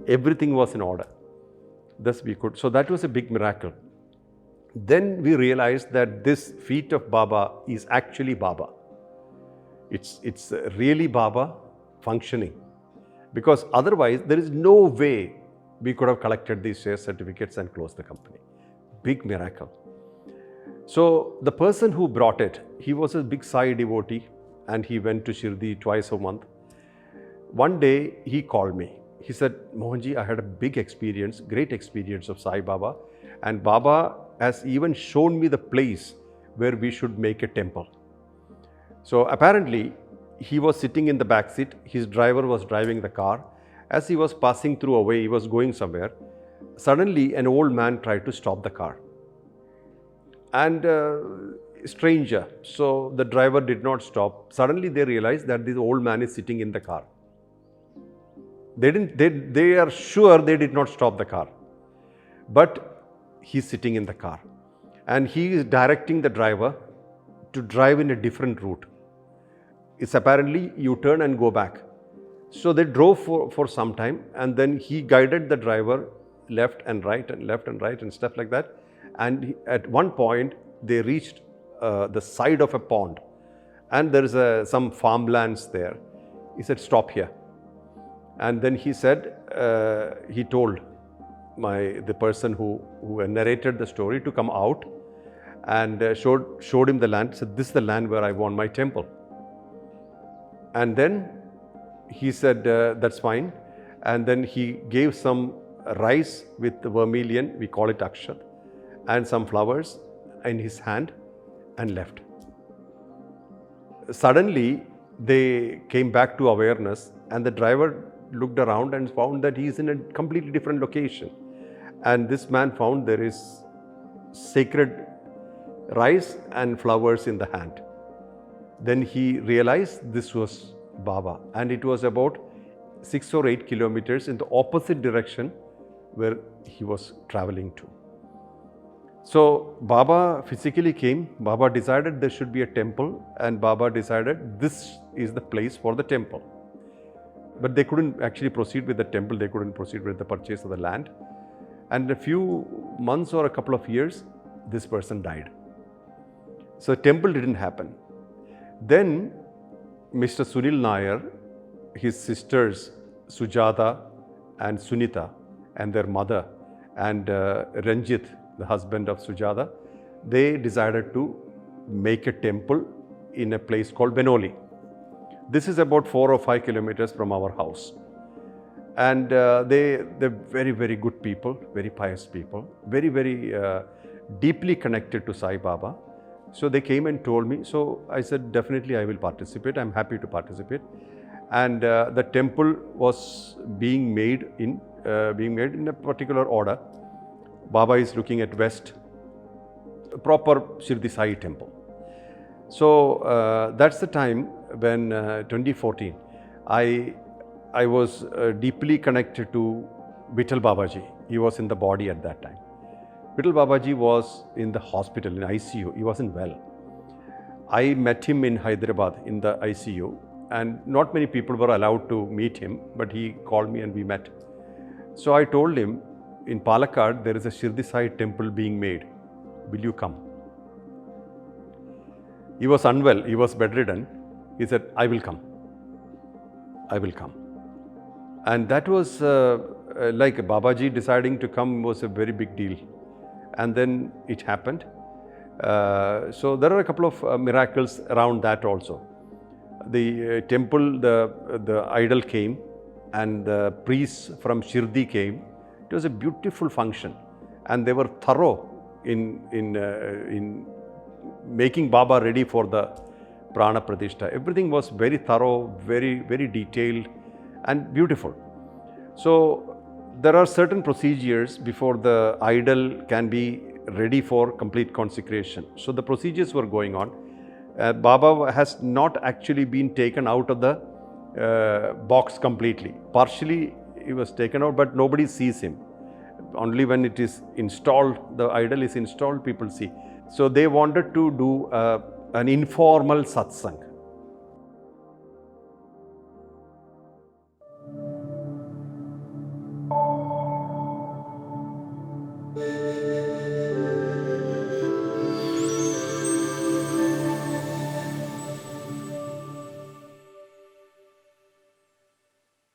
Everything was in order. Thus we could. So that was a big miracle. Then we realized that this feet of Baba is actually Baba. It's really Baba functioning. Because otherwise, there is no way we could have collected these share certificates and closed the company. Big miracle. So the person who brought it, he was a big Sai devotee and he went to Shirdi twice a month. One day he called me. He said, Mohanji, I had a big experience, great experience of Sai Baba, and Baba has even shown me the place where we should make a temple. So apparently, he was sitting in the back seat, his driver was driving the car. As he was passing through a way, he was going somewhere. Suddenly, an old man tried to stop the car. And stranger, so the driver did not stop. Suddenly, they realized that this old man is sitting in the car. They are sure they did not stop the car. But he's sitting in the car. And he is directing the driver to drive in a different route. It's apparently you turn and go back. So they drove for some time, and then he guided the driver left and right and stuff like that. And at one point, they reached the side of a pond, and there is some farmlands there. He said, stop here. And then he said, he told the person who narrated the story to come out and showed him the land. Said, this is the land where I want my temple. And then he said, that's fine. And then he gave some rice with the vermilion, we call it Akshata, and some flowers in his hand and left. Suddenly, they came back to awareness, and the driver looked around and found that he is in a completely different location. And this man found there is sacred rice and flowers in the hand. Then he realized this was Baba, and it was about 6 or 8 kilometers in the opposite direction where he was traveling to. So Baba physically came, Baba decided there should be a temple, and Baba decided this is the place for the temple. But they couldn't actually proceed with the temple, they couldn't proceed with the purchase of the land. And a few months or a couple of years, this person died. So temple didn't happen. Then Mr. Sunil Nair, his sisters Sujata and Sunita, and their mother, and Ranjit, the husband of Sujata, they decided to make a temple in a place called Venoli. This is about 4 or 5 kilometers from our house. And they're very, very good people, very pious people, very, very deeply connected to Sai Baba. So they came and told me. So I said, definitely I will participate. I'm happy to participate. And the temple was being made in a particular order. Baba is looking at west, proper Shirdi Sai temple. So that's the time when 2014, I was deeply connected to Vittal Babaji. He was in the body at that time. Vittal Babaji was in the hospital, in ICU. He wasn't well. I met him in Hyderabad in the ICU, and not many people were allowed to meet him, but he called me and we met. So I told him, in Palakkad, there is a Shirdi Sai temple being made. Will you come? He was unwell, he was bedridden. He said, I will come. I will come. And that was like Babaji deciding to come was a very big deal. And then it happened. So there are a couple of miracles around that also. The temple, the idol came, and the priests from Shirdi came. It was a beautiful function, and they were thorough in making Baba ready for the Prana Pratishtha. Everything was very thorough, very, very detailed and beautiful. So there are certain procedures before the idol can be ready for complete consecration. So the procedures were going on. Baba has not actually been taken out of the box completely. Partially he was taken out, but nobody sees him. Only when it is installed, the idol is installed, people see. So they wanted to do an informal satsang.